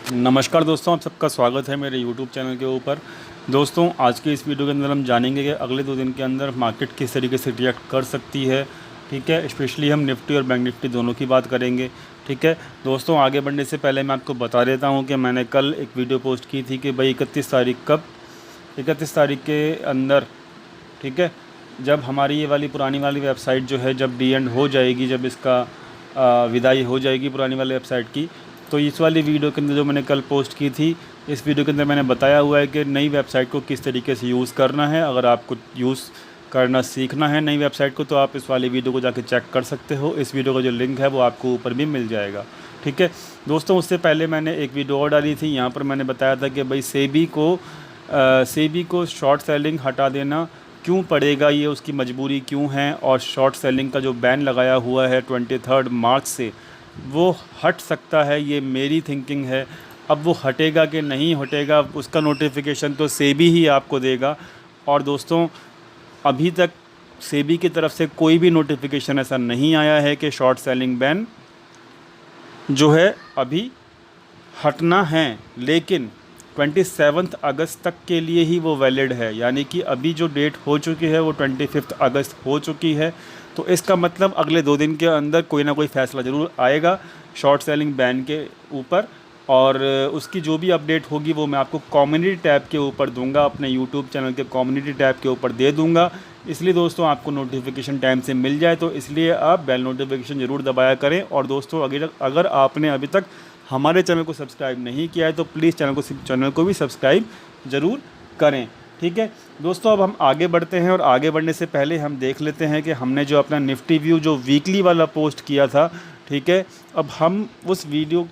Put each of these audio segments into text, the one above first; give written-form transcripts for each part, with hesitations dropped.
नमस्कार दोस्तों, आप सबका स्वागत है मेरे YouTube चैनल के ऊपर। दोस्तों, आज के इस वीडियो के अंदर हम जानेंगे कि अगले 2 दिन के अंदर मार्केट किस तरीके से रिएक्ट कर सकती है। ठीक है, स्पेशली हम निफ्टी और बैंक निफ्टी दोनों की बात करेंगे। ठीक है दोस्तों, आगे बढ़ने से पहले मैं आपको बता देता हूँ कि मैंने कल एक वीडियो पोस्ट की थी कि भाई 31 तारीख के अंदर, ठीक है, जब हमारी ये वाली पुरानी वाली वेबसाइट जो है जब डी एंड हो जाएगी, जब इसका विदाई हो जाएगी पुरानी वाली वेबसाइट की, तो इस वाली वीडियो के अंदर जो मैंने कल पोस्ट की थी, इस वीडियो के अंदर मैंने बताया हुआ है कि नई वेबसाइट को किस तरीके से यूज़ करना है। अगर आपको यूज़ करना सीखना है नई वेबसाइट को, तो आप इस वाली वीडियो को जाके चेक कर सकते हो। इस वीडियो का जो लिंक है वो आपको ऊपर भी मिल जाएगा। ठीक है दोस्तों, उससे पहले मैंने एक वीडियो और डाली थी, यहाँ पर मैंने बताया था कि भाई सेबी को शॉर्ट सेलिंग हटा देना क्यों पड़ेगा, ये उसकी मजबूरी क्यों है, और शॉर्ट सेलिंग का जो बैन लगाया हुआ है 23 मार्च से, वो हट सकता है, ये मेरी थिंकिंग है। अब वो हटेगा कि नहीं हटेगा, उसका नोटिफिकेशन तो सेबी ही आपको देगा। और दोस्तों, अभी तक सेबी की तरफ से कोई भी नोटिफिकेशन ऐसा नहीं आया है कि शॉर्ट सेलिंग बैन जो है अभी हटना है, लेकिन 27 अगस्त तक के लिए ही वो वैलिड है। यानी कि अभी जो डेट हो चुकी है वो 25 अगस्त हो चुकी है। तो इसका मतलब अगले 2 दिन के अंदर कोई ना कोई फ़ैसला ज़रूर आएगा शॉर्ट सेलिंग बैन के ऊपर, और उसकी जो भी अपडेट होगी वो मैं आपको कम्युनिटी टैब के ऊपर दूंगा, अपने यूट्यूब चैनल के कम्युनिटी टैब के ऊपर दे दूंगा। इसलिए दोस्तों, आपको नोटिफिकेशन टाइम से मिल जाए तो इसलिए आप बेल नोटिफिकेशन ज़रूर दबाया करें। और दोस्तों, अगर आपने अभी तक हमारे चैनल को सब्सक्राइब नहीं किया है तो प्लीज़ चैनल को भी सब्सक्राइब ज़रूर करें। ठीक है दोस्तों, अब हम आगे बढ़ते हैं, और आगे बढ़ने से पहले हम देख लेते हैं कि हमने जो अपना निफ्टी व्यू जो वीकली वाला पोस्ट किया था, ठीक है, अब हम उस वीडियो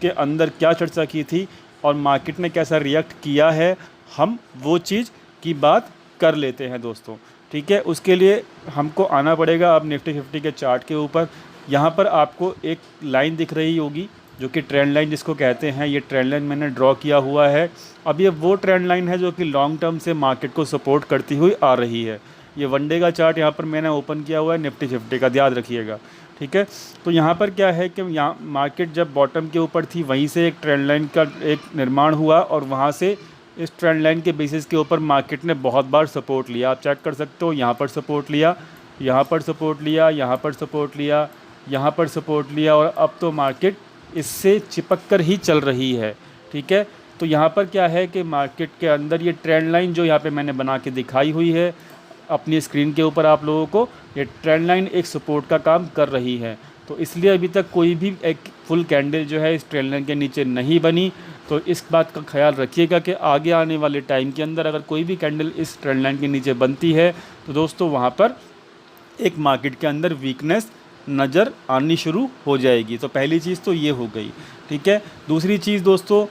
के अंदर क्या चर्चा की थी और मार्केट ने कैसा रिएक्ट किया है, हम वो चीज़ की बात कर लेते हैं दोस्तों। ठीक है, उसके लिए हमको आना पड़ेगा अब निफ्टी 50 के चार्ट के ऊपर। यहाँ पर आपको एक लाइन दिख रही होगी जो कि ट्रेंड लाइन जिसको कहते हैं, ये ट्रेंड लाइन मैंने ड्रॉ किया हुआ है। अब ये वो ट्रेंड लाइन है जो कि लॉन्ग टर्म से मार्केट को सपोर्ट करती हुई आ रही है। ये वनडे का चार्ट यहाँ पर मैंने ओपन किया हुआ है निफ्टी 50 का, याद रखिएगा। ठीक है, तो यहाँ पर क्या है कि यहाँ मार्केट जब बॉटम के ऊपर थी, वहीं से एक ट्रेंड लाइन का एक निर्माण हुआ, और वहाँ से इस ट्रेंड लाइन के बेसिस के ऊपर मार्केट ने बहुत बार सपोर्ट लिया। आप चेक कर सकते हो, यहाँ पर सपोर्ट लिया, यहाँ पर सपोर्ट लिया, यहाँ पर सपोर्ट लिया, यहाँ पर सपोर्ट लिया, और अब तो मार्केट इससे चिपक कर ही चल रही है। ठीक है, तो यहाँ पर क्या है कि मार्केट के अंदर ये ट्रेंड लाइन जो यहाँ पे मैंने बना के दिखाई हुई है अपनी स्क्रीन के ऊपर आप लोगों को, ये ट्रेंड लाइन एक सपोर्ट का काम कर रही है। तो इसलिए अभी तक कोई भी एक फुल कैंडल जो है इस ट्रेंड लाइन के नीचे नहीं बनी। तो इस बात का ख्याल रखिएगा कि आगे आने वाले टाइम के अंदर अगर कोई भी कैंडल इस ट्रेंड लाइन के नीचे बनती है तो दोस्तों वहाँ पर एक मार्केट के अंदर वीकनेस नज़र आनी शुरू हो जाएगी। तो पहली चीज़ तो ये हो गई। ठीक है, दूसरी चीज़ दोस्तों,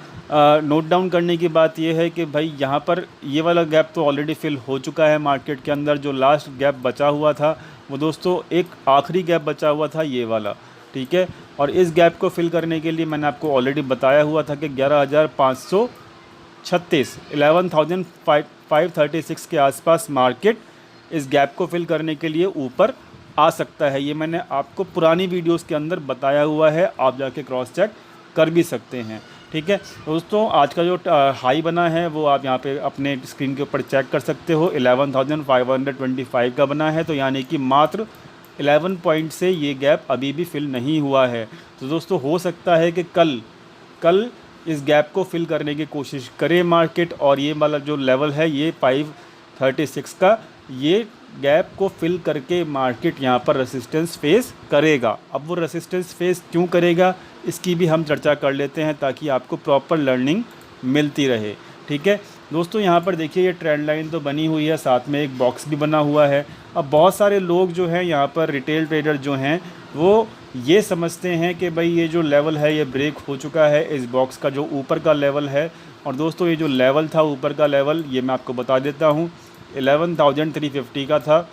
नोट डाउन करने की बात ये है कि भाई यहाँ पर ये वाला गैप तो ऑलरेडी फिल हो चुका है मार्केट के अंदर। जो लास्ट गैप बचा हुआ था वो दोस्तों एक आखिरी गैप बचा हुआ था ये वाला। ठीक है, और इस गैप को फिल करने के लिए मैंने आपको ऑलरेडी बताया हुआ था कि 11,536 के आसपास मार्केट इस गैप को फिल करने के लिए ऊपर आ सकता है। ये मैंने आपको पुरानी वीडियोस के अंदर बताया हुआ है, आप जाके क्रॉस चेक कर भी सकते हैं। ठीक है दोस्तों, आज का जो हाई बना है वो आप यहाँ पे अपने स्क्रीन के ऊपर चेक कर सकते हो, 11,525 का बना है। तो यानी कि मात्र 11 पॉइंट से ये गैप अभी भी फिल नहीं हुआ है। तो दोस्तों, हो सकता है कि कल इस गैप को फिल करने की कोशिश करे मार्केट, और ये वाला जो लेवल है ये 536 का, ये गैप को फिल करके मार्केट यहाँ पर रेसिस्टेंस फेस करेगा। अब वो रेसिस्टेंस फेस क्यों करेगा इसकी भी हम चर्चा कर लेते हैं, ताकि आपको प्रॉपर लर्निंग मिलती रहे। ठीक है दोस्तों, यहाँ पर देखिए ये ट्रेंड लाइन तो बनी हुई है, साथ में एक बॉक्स भी बना हुआ है। अब बहुत सारे लोग जो हैं यहाँ पर रिटेल ट्रेडर जो हैं वो ये समझते हैं कि भाई ये जो लेवल है ये ब्रेक हो चुका है, इस बॉक्स का जो ऊपर का लेवल है। और दोस्तों, ये जो लेवल था ऊपर का लेवल, ये मैं आपको बता देता हूँ, 11,350 का था।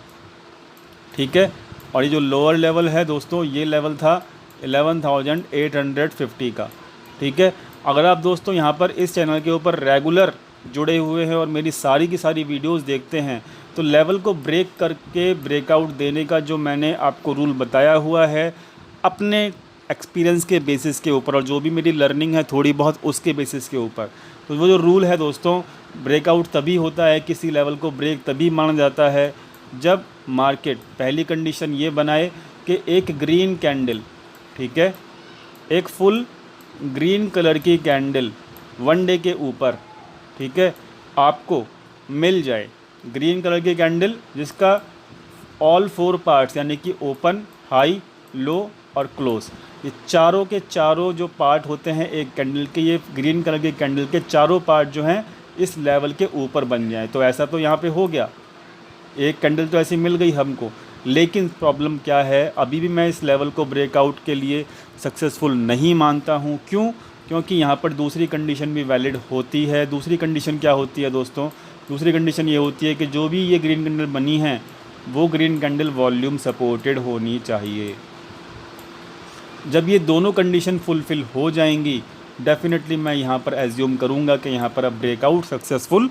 ठीक है, और ये जो लोअर लेवल है दोस्तों, ये लेवल था 11,850 का। ठीक है, अगर आप दोस्तों यहाँ पर इस चैनल के ऊपर रेगुलर जुड़े हुए हैं और मेरी सारी की सारी वीडियोस देखते हैं, तो लेवल को ब्रेक करके ब्रेकआउट देने का जो मैंने आपको रूल बताया हुआ है, अपने एक्सपीरियंस के बेसिस के ऊपर और जो भी मेरी लर्निंग है थोड़ी बहुत उसके बेसिस के ऊपर। तो वो जो रूल है दोस्तों, ब्रेकआउट तभी होता है, किसी लेवल को ब्रेक तभी माना जाता है जब मार्केट पहली कंडीशन ये बनाए कि एक ग्रीन कैंडल, ठीक है, एक फुल ग्रीन कलर की कैंडल वन डे के ऊपर, ठीक है, आपको मिल जाए। ग्रीन कलर की कैंडल जिसका ऑल 4 पार्ट्स यानी कि ओपन, हाई, लो और क्लोज, ये चारों के चारों जो पार्ट होते हैं एक कैंडल के, ये ग्रीन कलर की कैंडल के चारों पार्ट जो हैं इस लेवल के ऊपर बन जाए। तो ऐसा तो यहाँ पे हो गया, एक कैंडल तो ऐसी मिल गई हमको। लेकिन प्रॉब्लम क्या है, अभी भी मैं इस लेवल को ब्रेकआउट के लिए सक्सेसफुल नहीं मानता हूँ। क्यों? क्योंकि यहाँ पर दूसरी कंडीशन भी वैलिड होती है। दूसरी कंडीशन क्या होती है दोस्तों? दूसरी कंडीशन ये होती है कि जो भी ये ग्रीन कैंडल बनी है वो ग्रीन कैंडल वॉल्यूम सपोर्टेड होनी चाहिए। जब ये दोनों कंडीशन फुलफ़िल हो जाएंगी, डेफिनेटली मैं यहाँ पर एज्यूम करूँगा कि यहाँ पर अब ब्रेकआउट सक्सेसफुल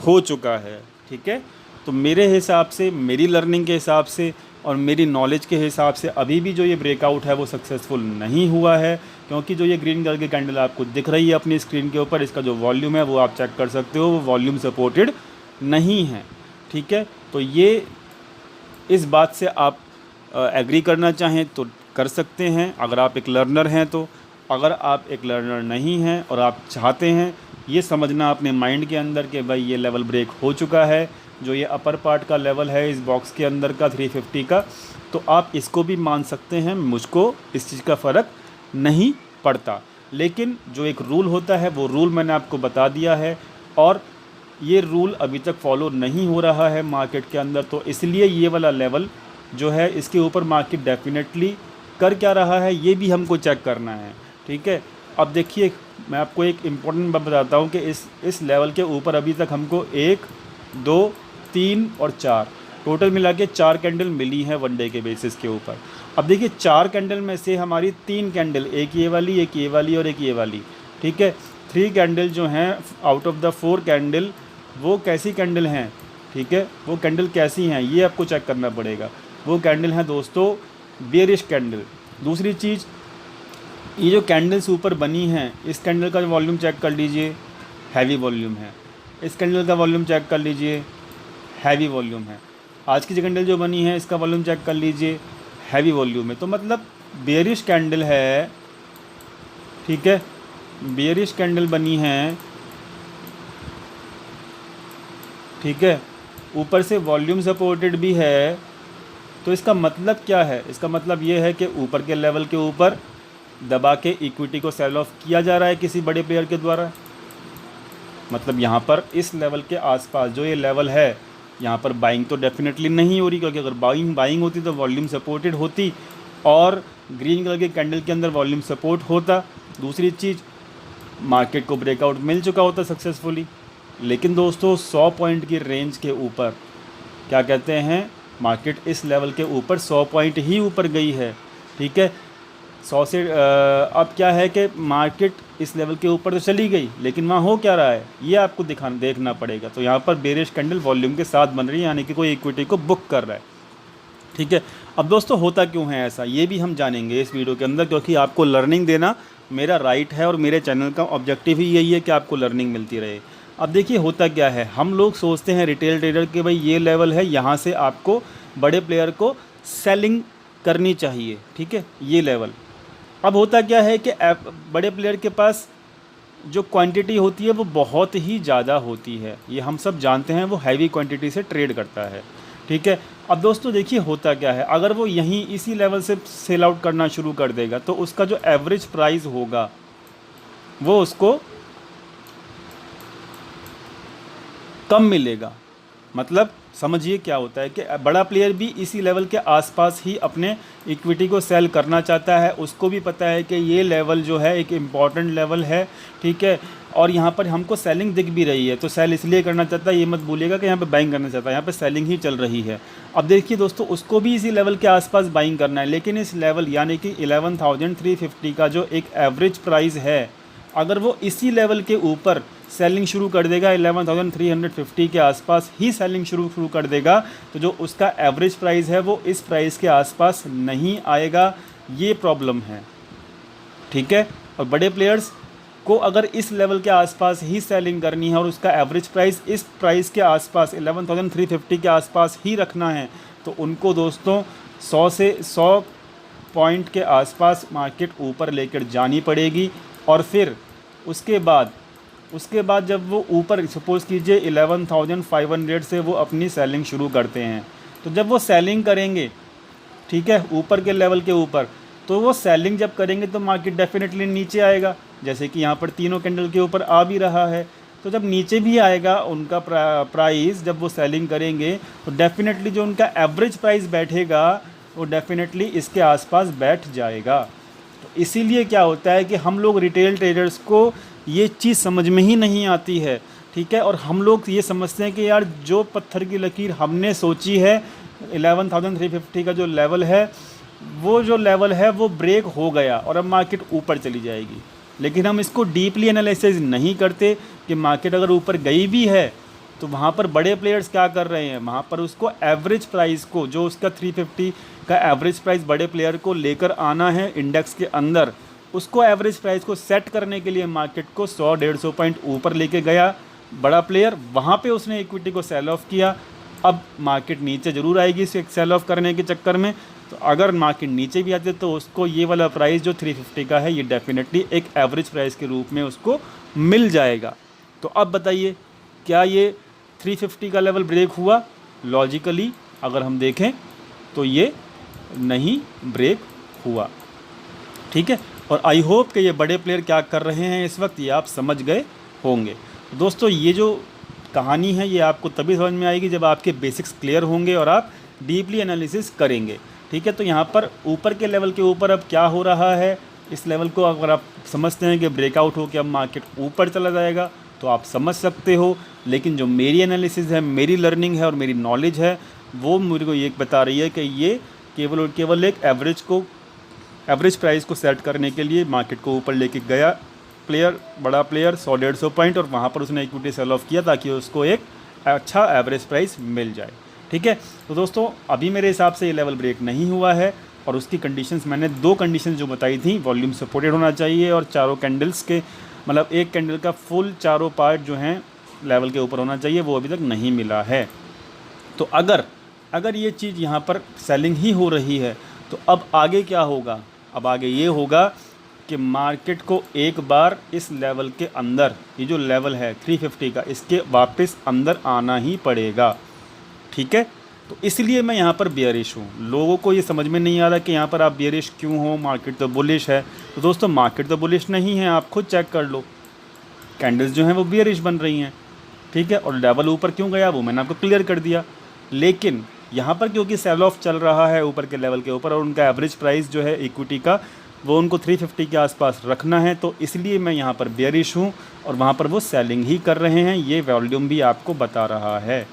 हो चुका है। ठीक है, तो मेरे हिसाब से, मेरी लर्निंग के हिसाब से और मेरी नॉलेज के हिसाब से अभी भी जो ये ब्रेकआउट है वो सक्सेसफुल नहीं हुआ है, क्योंकि जो ये ग्रीन कलर की कैंडल आपको दिख रही है अपनी स्क्रीन के ऊपर, इसका जो वॉल्यूम है वो आप चेक कर सकते हो, वो वॉल्यूम सपोर्टेड नहीं है। ठीक है, तो ये इस बात से आप एग्री करना चाहें तो कर सकते हैं, अगर आप एक लर्नर हैं तो। अगर आप एक लर्नर नहीं हैं और आप चाहते हैं ये समझना अपने माइंड के अंदर कि भाई ये लेवल ब्रेक हो चुका है, जो ये अपर पार्ट का लेवल है इस बॉक्स के अंदर का 350 का, तो आप इसको भी मान सकते हैं, मुझको इस चीज़ का फ़र्क नहीं पड़ता। लेकिन जो एक रूल होता है वो रूल मैंने आपको बता दिया है, और ये रूल अभी तक फॉलो नहीं हो रहा है मार्केट के अंदर, तो इसलिए ये वाला लेवल जो है इसके ऊपर मार्केट डेफिनेटली कर क्या रहा है ये भी हमको चेक करना है। ठीक है, अब देखिए मैं आपको एक इम्पोर्टेंट बात बताता हूँ कि इस लेवल के ऊपर अभी तक हमको 1, 2, 3 और 4 टोटल मिला के 4 कैंडल मिली हैं वन डे के बेसिस के ऊपर। अब देखिए 4 कैंडल में से हमारी 3 कैंडल, एक ये वाली, एक ये वाली और एक ये वाली, ठीक है, 3 कैंडल जो हैं आउट ऑफ द 4 कैंडल वो कैसी कैंडल हैं? ठीक है, वो कैंडल कैसी हैं ये आपको चेक करना पड़ेगा। वो कैंडल हैं दोस्तों बेयरिश कैंडल। दूसरी चीज़, ये जो कैंडल्स ऊपर बनी हैं इस कैंडल का वॉल्यूम चेक कर लीजिए, हैवी वॉल्यूम है। इस कैंडल का वॉल्यूम चेक कर लीजिए, हैवी वॉल्यूम है। आज की जो कैंडल जो बनी है इसका वॉल्यूम चेक कर लीजिए, हैवी वॉल्यूम है। तो मतलब बेयरिश कैंडल है, ठीक है, बेयरिश कैंडल बनी है, ठीक है, ऊपर से वॉल्यूम सपोर्टेड भी है। तो इसका मतलब क्या है? इसका मतलब ये है कि ऊपर के लेवल के ऊपर दबा के इक्विटी को सेल ऑफ किया जा रहा है किसी बड़े प्लेयर के द्वारा। मतलब यहाँ पर इस लेवल के आसपास जो ये लेवल है यहाँ पर बाइंग तो डेफिनेटली नहीं हो रही, क्योंकि अगर बाइंग होती तो वॉल्यूम सपोर्टेड होती और ग्रीन कलर के कैंडल के अंदर वॉल्यूम सपोर्ट होता। दूसरी चीज़, मार्केट को ब्रेकआउट मिल चुका होता सक्सेसफुली। लेकिन दोस्तों 100 पॉइंट की रेंज के ऊपर क्या कहते हैं, मार्केट इस लेवल के ऊपर 100 पॉइंट ही ऊपर गई है। ठीक है, 100 से अब क्या है कि मार्केट इस लेवल के ऊपर तो चली गई, लेकिन वहाँ हो क्या रहा है ये आपको देखना पड़ेगा। तो यहाँ पर बेयरिश कैंडल वॉल्यूम के साथ बन रही है, यानी कि कोई इक्विटी को बुक कर रहा है। ठीक है, अब दोस्तों होता क्यों है ऐसा ये भी हम जानेंगे इस वीडियो के अंदर, क्योंकि आपको लर्निंग देना मेरा राइट है और मेरे चैनल का ऑब्जेक्टिव ही यही है कि आपको लर्निंग मिलती रहे। अब देखिए होता क्या है, हम लोग सोचते हैं रिटेल ट्रेडर के भाई ये लेवल है, यहाँ से आपको बड़े प्लेयर को सेलिंग करनी चाहिए। ठीक है, ये लेवल। अब होता क्या है कि बड़े प्लेयर के पास जो क्वांटिटी होती है वो बहुत ही ज़्यादा होती है, ये हम सब जानते हैं, वो हैवी क्वांटिटी से ट्रेड करता है। ठीक है, अब दोस्तों देखिए होता क्या है, अगर वो यहीं इसी लेवल से सेल आउट करना शुरू कर देगा तो उसका जो एवरेज प्राइस होगा वो उसको कम मिलेगा। मतलब समझिए क्या होता है कि बड़ा प्लेयर भी इसी लेवल के आसपास ही अपने इक्विटी को सेल करना चाहता है। उसको भी पता है कि ये लेवल जो है एक इम्पॉर्टेंट लेवल है। ठीक है, और यहाँ पर हमको सेलिंग दिख भी रही है, तो सेल इसलिए करना चाहता है, ये मत भूलिएगा कि यहाँ पे बाइंग करना चाहता है, यहाँ पे सेलिंग ही चल रही है। अब देखिए दोस्तों उसको भी इसी लेवल के आसपास बाइंग करना है, लेकिन इस लेवल यानी कि 11,350 का जो एक एवरेज प्राइस है, अगर वो इसी लेवल के ऊपर सेलिंग शुरू कर देगा, 11,350 के आसपास ही सेलिंग शुरू कर देगा, तो जो उसका एवरेज प्राइस है वो इस प्राइस के आसपास नहीं आएगा। ये प्रॉब्लम है। ठीक है। और बड़े प्लेयर्स को अगर इस लेवल के आसपास ही सेलिंग करनी है और उसका एवरेज प्राइस इस प्राइस के आसपास 11,350 के आसपास ही रखना है, तो उनको दोस्तों 100 पॉइंट के आसपास मार्केट ऊपर लेकर जानी पड़ेगी। और फिर उसके बाद जब वो ऊपर सपोज़ कीजिए 11,500 से वो अपनी सेलिंग शुरू करते हैं, तो जब वो सेलिंग करेंगे, ठीक है, ऊपर के लेवल के ऊपर, तो वो सेलिंग जब करेंगे तो मार्केट डेफिनेटली नीचे आएगा, जैसे कि यहाँ पर तीनों कैंडल के ऊपर आ भी रहा है। तो जब नीचे भी आएगा उनका प्राइस, जब वो सेलिंग करेंगे तो डेफिनेटली जो उनका एवरेज प्राइस बैठेगा वो डेफिनेटली इसके आसपास बैठ जाएगा। तो इसीलिए क्या होता है कि हम लोग रिटेल ट्रेडर्स को ये चीज़ समझ में ही नहीं आती है, ठीक है। और हम लोग ये समझते हैं कि यार जो पत्थर की लकीर हमने सोची है 11,350 का जो लेवल है, वो जो लेवल है वो ब्रेक हो गया और अब मार्केट ऊपर चली जाएगी। लेकिन हम इसको डीपली एनालिसिस नहीं करते कि मार्केट अगर ऊपर गई भी है तो वहाँ पर बड़े प्लेयर्स क्या कर रहे हैं, वहाँ पर उसको एवरेज प्राइस को, जो उसका 350 का एवरेज प्राइस बड़े प्लेयर को लेकर आना है इंडेक्स के अंदर, उसको एवरेज प्राइस को सेट करने के लिए मार्केट को 100-150 पॉइंट ऊपर लेके गया बड़ा प्लेयर, वहाँ पे उसने इक्विटी को सेल ऑफ किया। अब मार्केट नीचे ज़रूर आएगी इस सेल ऑफ करने के चक्कर में, तो अगर मार्केट नीचे भी आती है तो उसको ये वाला प्राइस जो 350 का है ये डेफिनेटली एक एवरेज प्राइस के रूप में उसको मिल जाएगा। तो अब बताइए क्या ये 350 का लेवल ब्रेक हुआ? लॉजिकली अगर हम देखें तो ये नहीं ब्रेक हुआ, ठीक है। और आई होप कि ये बड़े प्लेयर क्या कर रहे हैं इस वक्त ये आप समझ गए होंगे। दोस्तों ये जो कहानी है ये आपको तभी समझ में आएगी जब आपके बेसिक्स क्लियर होंगे और आप डीपली एनालिसिस करेंगे, ठीक है। तो यहाँ पर ऊपर के लेवल के ऊपर अब क्या हो रहा है, इस लेवल को अगर आप समझते हैं कि ब्रेकआउट हो के अब मार्केट ऊपर चला जाएगा तो आप समझ सकते हो। लेकिन जो मेरी एनालिसिस है, मेरी लर्निंग है और मेरी नॉलेज है, वो मेरे को ये बता रही है कि ये केवल और केवल एक एवरेज प्राइस को सेट करने के लिए मार्केट को ऊपर लेके गया बड़ा प्लेयर 100-150 पॉइंट, और वहाँ पर उसने इक्विटी सेल ऑफ किया ताकि उसको एक अच्छा एवरेज प्राइस मिल जाए, ठीक है। तो दोस्तों अभी मेरे हिसाब से ये लेवल ब्रेक नहीं हुआ है और उसकी कंडीशंस मैंने 2 कंडीशंस जो बताई थी, वॉल्यूम सपोर्टेड होना चाहिए और चारों कैंडल्स के मतलब एक कैंडल का फुल चारों पार्ट जो हैं लेवल के ऊपर होना चाहिए, वो अभी तक नहीं मिला है। तो अगर ये चीज़ यहाँ पर सेलिंग ही हो रही है तो अब आगे क्या होगा? अब आगे ये होगा कि मार्केट को एक बार इस लेवल के अंदर, ये जो लेवल है 350 का, इसके वापस अंदर आना ही पड़ेगा, ठीक है। तो इसलिए मैं यहाँ पर बेयरिश हूँ। लोगों को ये समझ में नहीं आ रहा कि यहाँ पर आप बेयरिश क्यों हो, मार्केट तो बुलिश है। तो दोस्तों मार्केट तो बुलिश नहीं है, आप खुद चेक कर लो, कैंडल्स जो हैं वो बेयरिश बन रही हैं, ठीक है। और लेवल ऊपर क्यों गया वो मैंने आपको क्लियर कर दिया। लेकिन यहाँ पर क्योंकि सेल ऑफ चल रहा है ऊपर के लेवल के ऊपर और उनका एवरेज प्राइस जो है इक्विटी का वो उनको 350 के आसपास रखना है, तो इसलिए मैं यहाँ पर बेयरिश हूँ और वहाँ पर वो सेलिंग ही कर रहे हैं, ये वॉल्यूम भी आपको बता रहा है।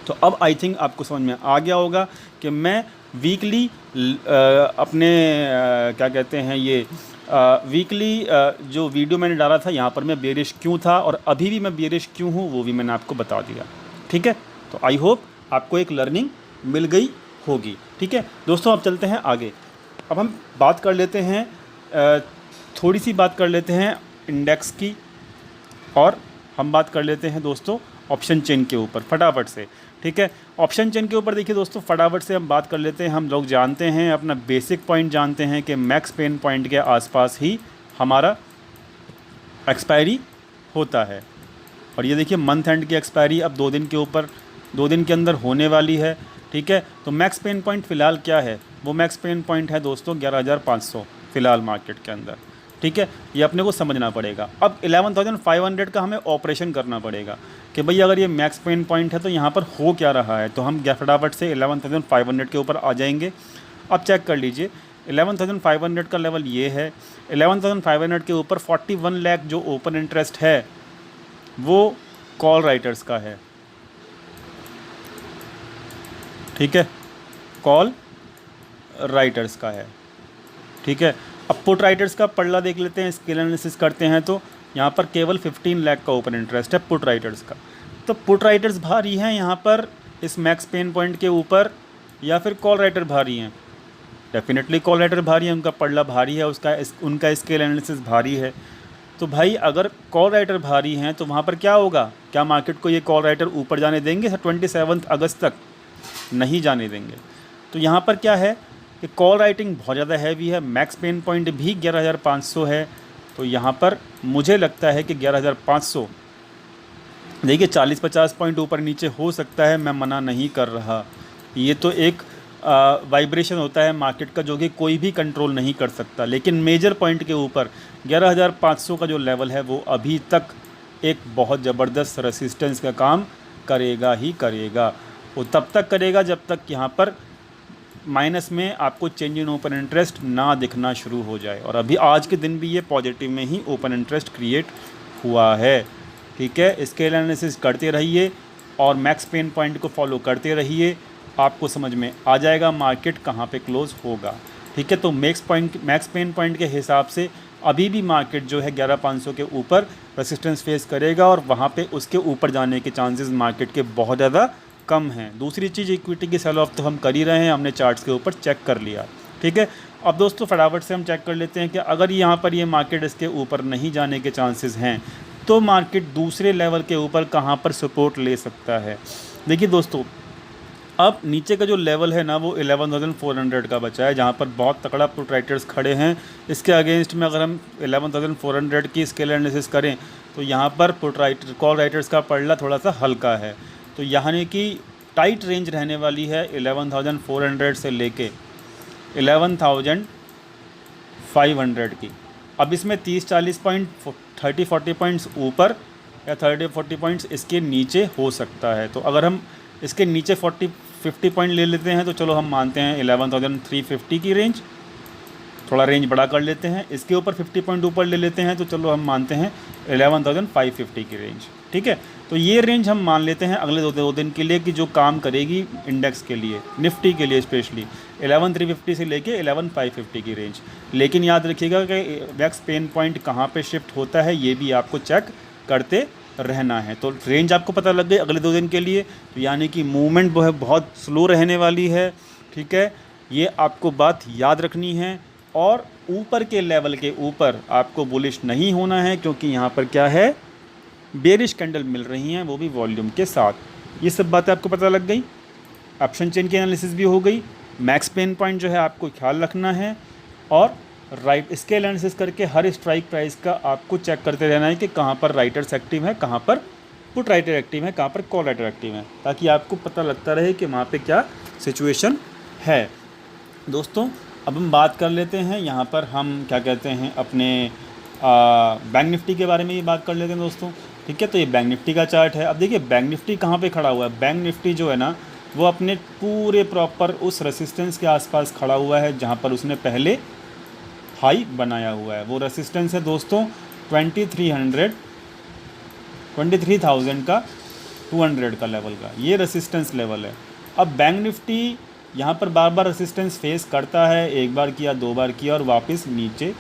तो अब आई थिंक आपको समझ में आ गया होगा कि मैं वीकली अपने क्या कहते हैं ये वीकली जो वीडियो मैंने डाला था यहाँ पर मैं बेयरिश क्यों था और अभी भी मैं बेयरिश क्यों हूँ वो भी मैंने आपको बता दिया, ठीक है। तो आई होप आपको एक लर्निंग मिल गई होगी, ठीक है। दोस्तों अब चलते हैं आगे। अब हम बात कर लेते हैं थोड़ी सी बात कर लेते हैं इंडेक्स की, और हम बात कर लेते हैं दोस्तों ऑप्शन चेन के ऊपर फटाफट से, ठीक है। ऑप्शन चेन के ऊपर देखिए दोस्तों फटाफट से हम बात कर लेते हैं। हम लोग जानते हैं, अपना बेसिक पॉइंट जानते हैं कि मैक्स पेन पॉइंट के आसपास ही हमारा एक्सपायरी होता है। और ये देखिए मंथ एंड की एक्सपायरी अब 2 दिन के ऊपर 2 दिन के अंदर होने वाली है, ठीक है। तो मैक्स पेन पॉइंट फ़िलहाल क्या है? वो मैक्स पेन पॉइंट है दोस्तों 11,500 फ़िलहाल मार्केट के अंदर, ठीक है। ये अपने को समझना पड़ेगा। अब 11,500 का हमें ऑपरेशन करना पड़ेगा कि भाई अगर ये मैक्स पेन पॉइंट है तो यहाँ पर हो क्या रहा है। तो हम फटाफट से 11,500 के ऊपर आ जाएंगे। अब चेक कर लीजिए 11,500 का लेवल ये है। 11,500 के ऊपर 41 लाख जो ओपन इंटरेस्ट है वो कॉल राइटर्स का है, ठीक है, कॉल राइटर्स का है, ठीक है। अब पुट राइटर्स का पल्ला देख लेते हैं, स्केल एनालिसिस करते हैं तो यहाँ पर केवल 15 लाख का ओपन इंटरेस्ट है पुट राइटर्स का। तो पुट राइटर्स भारी हैं यहाँ पर इस मैक्स पेन पॉइंट के ऊपर या फिर कॉल राइटर भारी हैं? डेफिनेटली कॉल राइटर भारी है, उनका पड़ला भारी है, उनका स्केल एनालिसिस भारी है। तो भाई अगर कॉल राइटर भारी हैं तो वहाँ पर क्या होगा, क्या मार्केट को ये कॉल राइटर ऊपर जाने देंगे 27 अगस्त तक? नहीं जाने देंगे। तो यहाँ पर क्या है कि कॉल राइटिंग बहुत ज़्यादा हैवी है, मैक्स पेन पॉइंट भी 11,500 है। तो यहाँ पर मुझे लगता है कि 11,500, देखिए 40-50 पॉइंट ऊपर नीचे हो सकता है, मैं मना नहीं कर रहा। ये तो एक वाइब्रेशन होता है मार्केट का जो कि कोई भी कंट्रोल नहीं कर सकता, लेकिन मेजर पॉइंट के ऊपर 11,500 का जो लेवल है वो अभी तक एक बहुत ज़बरदस्त रेसिस्टेंस का काम करेगा ही करेगा। वो तब तक करेगा जब तक यहाँ पर माइनस में आपको चेंज इन ओपन इंटरेस्ट ना दिखना शुरू हो जाए। और अभी आज के दिन भी ये पॉजिटिव में ही ओपन इंटरेस्ट क्रिएट हुआ है। ठीक है, स्केल एनालिसिस करते रहिए और मैक्स पेन पॉइंट को फॉलो करते रहिए, आपको समझ में आ जाएगा मार्केट कहाँ पे क्लोज़ होगा। ठीक है, तो मैक्स पेन पॉइंट के हिसाब से अभी भी मार्केट जो है 11,500 के ऊपर रेसिस्टेंस फेस करेगा और वहाँ पे उसके ऊपर जाने के चांसेस मार्केट के बहुत ज़्यादा कम हैं। दूसरी चीज़, इक्विटी की सेल ऑफ तो हम कर ही रहे हैं, हमने चार्ट्स के ऊपर चेक कर लिया। ठीक है, अब दोस्तों फटाफट से हम चेक कर लेते हैं कि अगर यहाँ पर ये मार्केट इसके ऊपर नहीं जाने के चांसेस हैं तो मार्केट दूसरे लेवल के ऊपर कहाँ पर सपोर्ट ले सकता है। देखिए दोस्तों, अब नीचे का जो लेवल है ना वो 11,400 का बचा है, जहाँ पर बहुत तगड़ा पुट राइटर्स खड़े हैं। इसके अगेंस्ट में अगर हम 11,400 की स्केल एनालिसिस करें तो यहाँ पर कॉल राइटर्स का पड़ला थोड़ा सा हल्का है। तो यानी कि टाइट रेंज रहने वाली है 11,400 से लेके 11,500 की। अब इसमें 30-40 पॉइंट 30-40 पॉइंट्स ऊपर या 30-40 पॉइंट्स इसके नीचे हो सकता है। तो अगर हम इसके नीचे 40-50 पॉइंट ले लेते हैं तो चलो हम मानते हैं 11,350 की रेंज, थोड़ा रेंज बड़ा कर लेते हैं। इसके ऊपर 50 पॉइंट ऊपर ले लेते हैं तो चलो हम मानते हैं 11,550 की रेंज। ठीक है, तो ये रेंज हम मान लेते हैं अगले दो दिन के लिए कि जो काम करेगी इंडेक्स के लिए, निफ्टी के लिए स्पेशली 11,350 से लेके 11,550 की रेंज। लेकिन याद रखिएगा कि मैक्स पेन पॉइंट कहाँ पे शिफ्ट होता है ये भी आपको चेक करते रहना है। तो रेंज आपको पता लग गई अगले 2 दिन के लिए, तो यानी कि मूवमेंट वो है बहुत स्लो रहने वाली है। ठीक है, ये आपको बात याद रखनी है। और ऊपर के लेवल के ऊपर आपको बुलिश नहीं होना है, क्योंकि यहाँ पर क्या है, बेरिश कैंडल मिल रही हैं, वो भी वॉल्यूम के साथ। ये सब बातें आपको पता लग गई। ऑप्शन चेन की एनालिसिस भी हो गई। मैक्स पेन पॉइंट जो है आपको ख्याल रखना है और राइट स्केल एनालिसिस करके हर स्ट्राइक प्राइस का आपको चेक करते रहना है कि कहाँ पर राइटर्स एक्टिव है, कहाँ पर पुट राइटर एक्टिव है, कहाँ पर कॉल राइटर एक्टिव है, ताकि आपको पता लगता रहे कि वहाँ पे क्या सिचुएशन है। दोस्तों अब हम बात कर लेते हैं यहाँ पर, हम क्या कहते हैं अपने बैंक निफ्टी के बारे में ही बात कर लेते हैं दोस्तों। ठीक है, तो ये बैंक निफ्टी का चार्ट है। अब देखिए बैंक निफ्टी कहाँ पे खड़ा हुआ है। बैंक निफ्टी जो है ना वो अपने पूरे प्रॉपर उस रेसिस्टेंस के आसपास खड़ा हुआ है जहाँ पर उसने पहले हाई बनाया हुआ है। वो रेसिस्टेंस है दोस्तों 23,000 का 200 का लेवल का, ये रेसिस्टेंस लेवल है। अब बैंक निफ्टी यहाँ पर बार बार रेसिस्टेंस फेस करता है, एक बार किया, 2 बार किया और वापस नीचे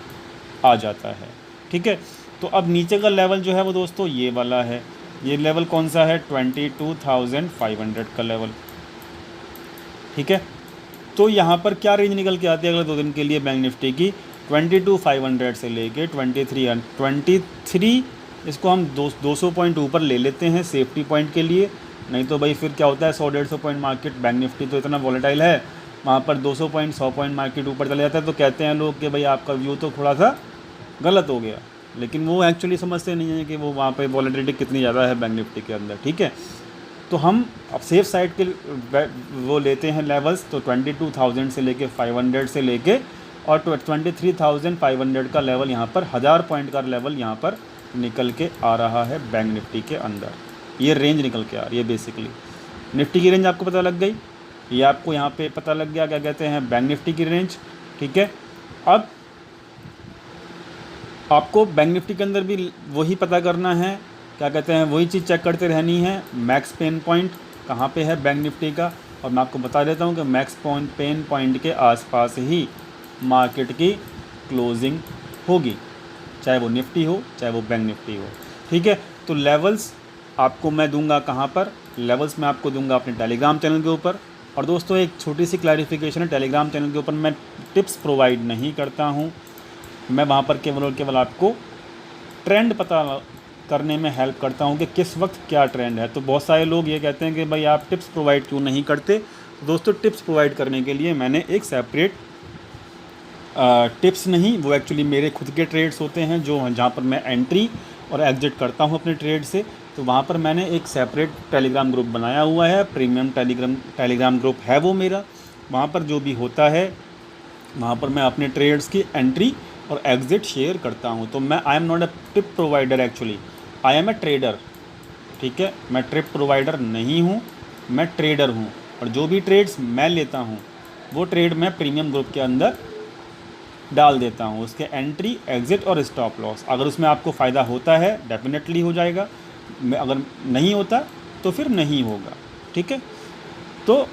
आ जाता है। ठीक है, तो अब नीचे का लेवल जो है वो दोस्तों ये वाला है। ये लेवल कौन सा है, 22,500 का लेवल। ठीक है, तो यहाँ पर क्या रेंज निकल के आती है अगले 2 दिन के लिए बैंक निफ्टी की, 22,500 से लेके 23, इसको हम 200 पॉइंट ऊपर ले लेते हैं सेफ्टी पॉइंट के लिए। नहीं तो भाई फिर क्या होता है 100-150 पॉइंट मार्केट, बैंक निफ्टी तो इतना वॉलेटाइल है, वहाँ पर 200 पॉइंट 100 पॉइंट मार्केट ऊपर चले जाता है। तो कहते हैं लोग कि भाई आपका व्यू तो थोड़ा सा गलत हो गया, लेकिन वो एक्चुअली समझते नहीं है कि वो वहाँ पे वॉलेटिलिटी कितनी ज़्यादा है बैंक निफ्टी के अंदर। ठीक है, तो हम अब सेफ साइड के वो लेते हैं लेवल्स, तो 22,000 से लेके 500 से लेके और 23,500 का लेवल यहाँ पर 1000 पॉइंट का लेवल यहाँ पर निकल के आ रहा है बैंक निफ्टी के अंदर। ये रेंज निकल के आ रही है बेसिकली। निफ्टी की रेंज आपको पता लग गई, ये आपको यहाँ पे पता लग गया क्या कहते हैं बैंक निफ्टी की रेंज। ठीक है, अब आपको बैंक निफ्टी के अंदर भी वही पता करना है, क्या कहते हैं वही चीज़ चेक करते रहनी है। मैक्स पेन पॉइंट कहाँ पे है बैंक निफ्टी का, और मैं आपको बता देता हूँ कि मैक्स पेन पॉइंट के आसपास ही मार्केट की क्लोजिंग होगी, चाहे वो निफ्टी हो चाहे वो बैंक निफ्टी हो। ठीक है, तो लेवल्स आपको मैं दूंगा कहाँ पर, लेवल्स मैं आपको दूंगा अपने टेलीग्राम चैनल के ऊपर, और दोस्तों एक छोटी सी क्लैरिफिकेशन है, टेलीग्राम चैनल के ऊपर मैं टिप्स प्रोवाइड नहीं करता हूँ। मैं वहाँ पर केवल और केवल आपको ट्रेंड पता करने में हेल्प करता हूँ कि किस वक्त क्या ट्रेंड है। तो बहुत सारे लोग ये कहते हैं कि भाई आप टिप्स प्रोवाइड क्यों नहीं करते। तो दोस्तों टिप्स प्रोवाइड करने के लिए मैंने एक सेपरेट टिप्स नहीं, वो एक्चुअली मेरे खुद के ट्रेड्स होते हैं जो जहाँ पर मैं एंट्री और एग्जिट करता हूँ अपने ट्रेड से। तो वहाँ पर मैंने एक सेपरेट टेलीग्राम ग्रुप बनाया हुआ है, प्रीमियम टेलीग्राम ग्रुप है वो मेरा। वहाँ पर जो भी होता है वहाँ पर मैं अपने ट्रेड्स की एंट्री और एग्ज़िट शेयर करता हूँ। तो मैं I am not a tip provider, actually I am a trader. ठीक है, मैं ट्रिप प्रोवाइडर नहीं हूँ, मैं ट्रेडर हूँ। और जो भी ट्रेड्स मैं लेता हूँ वो ट्रेड मैं प्रीमियम ग्रुप के अंदर डाल देता हूँ, उसके एंट्री, एग्ज़िट और स्टॉप लॉस। अगर उसमें आपको फ़ायदा होता है डेफिनेटली हो जाएगा, अगर नहीं होता तो फिर नहीं होगा। ठीक है, तो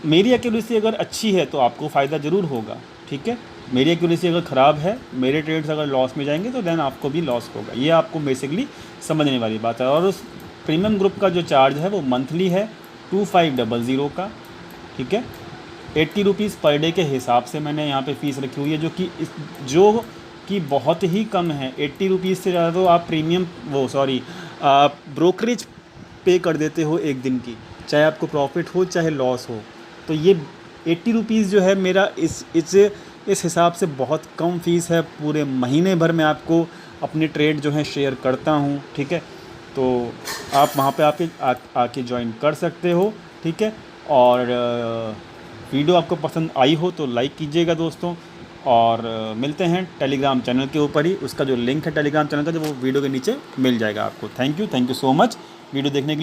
मेरी एक्यूरेसी अगर अच्छी है तो आपको फ़ायदा ज़रूर होगा। ठीक है, मेरी एक्यूरेसी अगर ख़राब है, मेरे ट्रेड्स अगर लॉस में जाएंगे तो देन आपको भी लॉस होगा। ये आपको बेसिकली समझने वाली बात है। और उस प्रीमियम ग्रुप का जो चार्ज है वो मंथली है 2500 का। ठीक है, 80 रुपीज़ पर डे के हिसाब से मैंने यहाँ पे फ़ीस रखी हुई है, जो कि बहुत ही कम है। 80 रुपीज़ से ज़्यादा तो आप प्रीमियम ब्रोकरेज पे कर देते हो एक दिन की, चाहे आपको प्रॉफिट हो चाहे लॉस हो। तो ये 80 रुपीज़ जो है मेरा इस हिसाब से बहुत कम फ़ीस है। पूरे महीने भर में आपको अपने ट्रेड जो है शेयर करता हूँ। ठीक है, तो आप वहाँ पे आके ज्वाइन कर सकते हो। ठीक है, और वीडियो आपको पसंद आई हो तो लाइक कीजिएगा दोस्तों। और मिलते हैं टेलीग्राम चैनल के ऊपर ही, उसका जो लिंक है टेलीग्राम चैनल का जो वो वीडियो के नीचे मिल जाएगा आपको। Thank you so much video देखने के लिए।